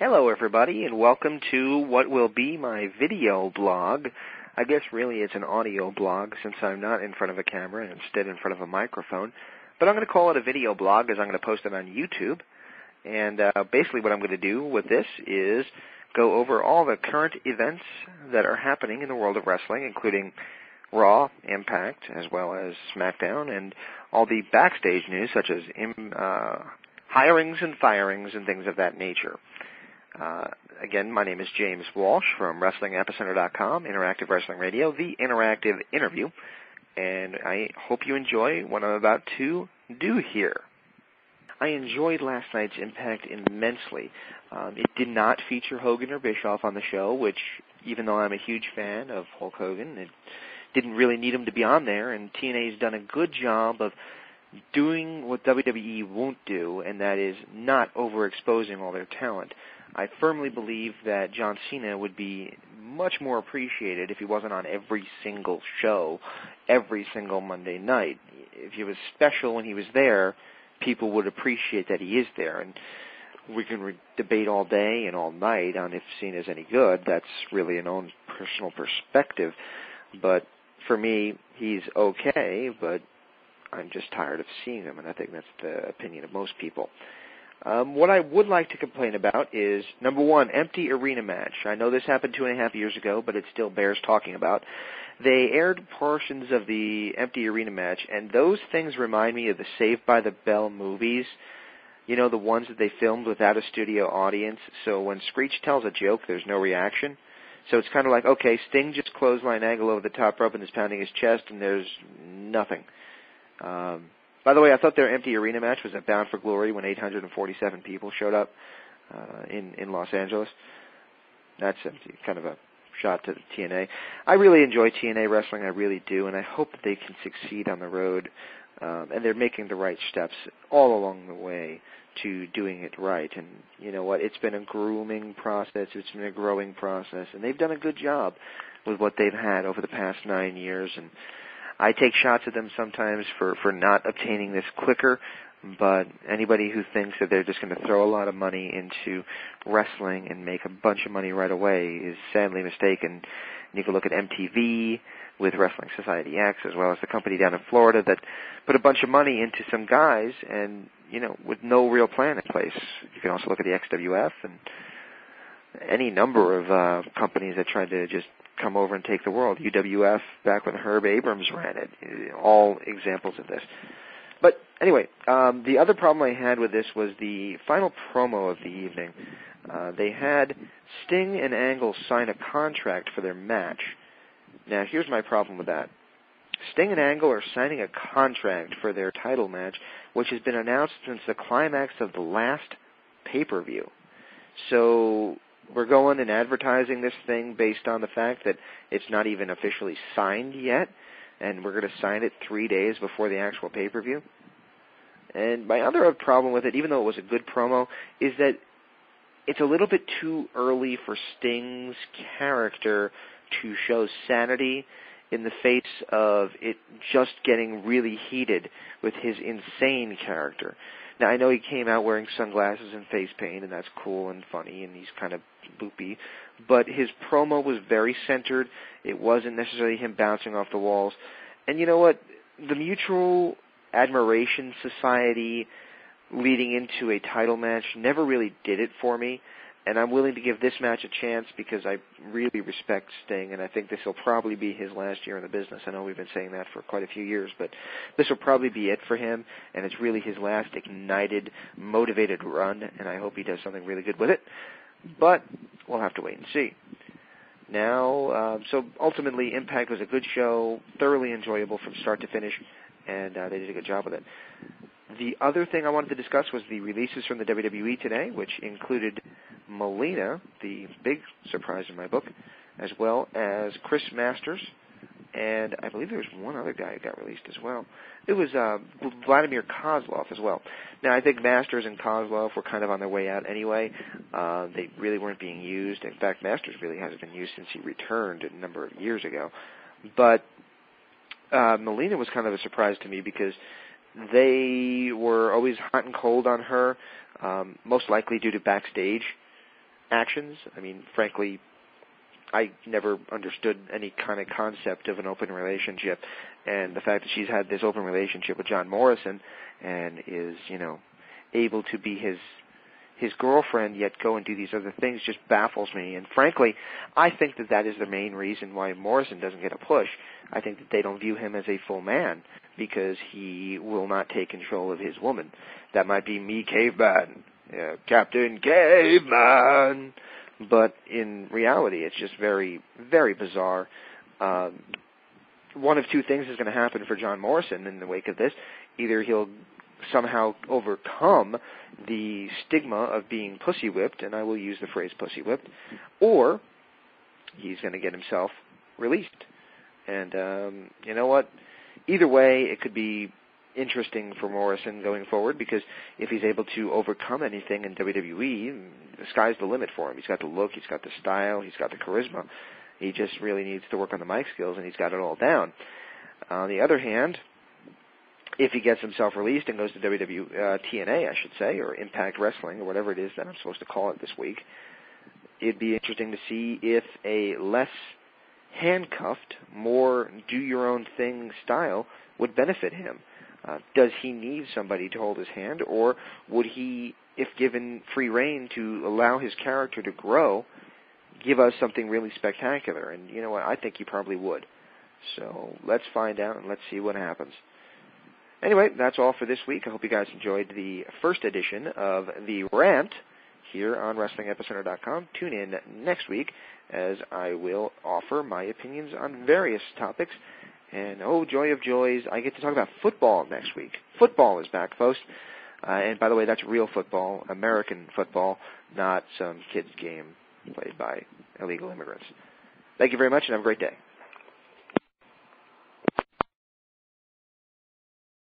Hello, everybody, and welcome to what will be my video blog. I guess really it's an audio blog since I'm not in front of a camera and instead in front of a microphone. But I'm going to call it a video blog as I'm going to post it on YouTube. And basically what I'm going to do with this is go over all the current events that are happening in the world of wrestling, including Raw, Impact, as well as SmackDown, and all the backstage news such as hirings and firings and things of that nature. Again, my name is James Walsh from WrestlingEpicenter.com, Interactive Wrestling Radio, the interactive interview, and I hope you enjoy what I'm about to do here. I enjoyed last night's Impact immensely. It did not feature Hogan or Bischoff on the show, which, even though I'm a huge fan of Hulk Hogan, it didn't really need him to be on there, and TNA's done a good job of doing what WWE won't do, and that is not overexposing all their talent. I firmly believe that John Cena would be much more appreciated if he wasn't on every single show, every single Monday night. If he was special when he was there, people would appreciate that he is there. And we can debate all day and all night on if Cena's any good. That's really an own personal perspective. But for me, he's okay, but I'm just tired of seeing him, and I think that's the opinion of most people. What I would like to complain about is, number one, empty arena match. I know this happened 2.5 years ago, but it still bears talking about. They aired portions of the empty arena match, and those things remind me of the Saved by the Bell movies. You know, the ones that they filmed without a studio audience. So when Screech tells a joke, there's no reaction. So it's kind of like, okay, Sting just clothesline angle over the top rope and is pounding his chest, and there's nothing. By the way, I thought their empty arena match was a Bound for Glory when 847 people showed up in Los Angeles. That's kind of a shot to TNA. I really enjoy TNA wrestling, I really do, and I hope that they can succeed on the road. And they're making the right steps all along the way to doing it right. And you know what? It's been a grooming process. It's been a growing process. And they've done a good job with what they've had over the past 9 years. And I take shots at them sometimes for not obtaining this quicker, but anybody who thinks that they're just going to throw a lot of money into wrestling and make a bunch of money right away is sadly mistaken. You can look at MTV with Wrestling Society X, as well as the company down in Florida that put a bunch of money into some guys and, you know, with no real plan in place. You can also look at the XWF and any number of companies that tried to just come over and take the world. UWF, back when Herb Abrams ran it, all examples of this. But anyway, the other problem I had with this was the final promo of the evening. They had Sting and Angle sign a contract for their match. Now, here's my problem with that. Sting and Angle are signing a contract for their title match, which has been announced since the climax of the last pay-per-view. So we're going and advertising this thing based on the fact that it's not even officially signed yet, and we're going to sign it 3 days before the actual pay-per-view. And my other problem with it, even though it was a good promo, is that it's a little bit too early for Sting's character to show sanity in the face of it just getting really heated with his insane character. Now, I know he came out wearing sunglasses and face paint, and that's cool and funny, and he's kind of loopy, but his promo was very centered. It wasn't necessarily him bouncing off the walls. And you know what? The Mutual Admiration Society leading into a title match never really did it for me, and I'm willing to give this match a chance because I really respect Sting, and I think this will probably be his last year in the business. I know we've been saying that for quite a few years, but this will probably be it for him, and it's really his last ignited, motivated run, and I hope he does something really good with it. But we'll have to wait and see. Now, so ultimately, Impact was a good show, thoroughly enjoyable from start to finish, and they did a good job with it. The other thing I wanted to discuss was the releases from the WWE today, which included Melina, the big surprise in my book, as well as Chris Masters, and I believe there was one other guy who got released as well. It was Vladimir Kozlov as well. Now, I think Masters and Kozlov were kind of on their way out anyway. They really weren't being used. In fact, Masters really hasn't been used since he returned a number of years ago. But Melina was kind of a surprise to me because they were always hot and cold on her, most likely due to backstage actions. I mean, frankly, I never understood any kind of concept of an open relationship, and the fact that she's had this open relationship with John Morrison and is, able to be his girlfriend yet go and do these other things just baffles me. And frankly, I think that is the main reason why Morrison doesn't get a push. I think that they don't view him as a full man because he will not take control of his woman. That might be me, Caveman. Captain Caveman. But in reality, it's just very, very bizarre. One of two things is going to happen for John Morrison in the wake of this. Either he'll somehow overcome the stigma of being pussy whipped, and I will use the phrase pussy whipped, or he's going to get himself released. And you know what? Either way, it could be interesting for Morrison going forward, because if he's able to overcome anything in WWE, the sky's the limit for him. He's got the look, he's got the style, he's got the charisma. He just really needs to work on the mic skills, and he's got it all down. On the other hand, if he gets himself released and goes to TNA, I should say, or Impact Wrestling, or whatever it is that I'm supposed to call it this week, it'd be interesting to see if a less handcuffed, more do-your-own-thing style would benefit him. Does he need somebody to hold his hand, or would he, if given free rein to allow his character to grow, give us something really spectacular? And you know what? I think he probably would. So let's find out and let's see what happens. Anyway, that's all for this week. I hope you guys enjoyed the first edition of the Rant here on WrestlingEpicenter.com. Tune in next week as I will offer my opinions on various topics. And, oh, joy of joys, I get to talk about football next week. Football is back, folks. And, by the way, that's real football, American football, not some kid's game played by illegal immigrants. Thank you very much, and have a great day.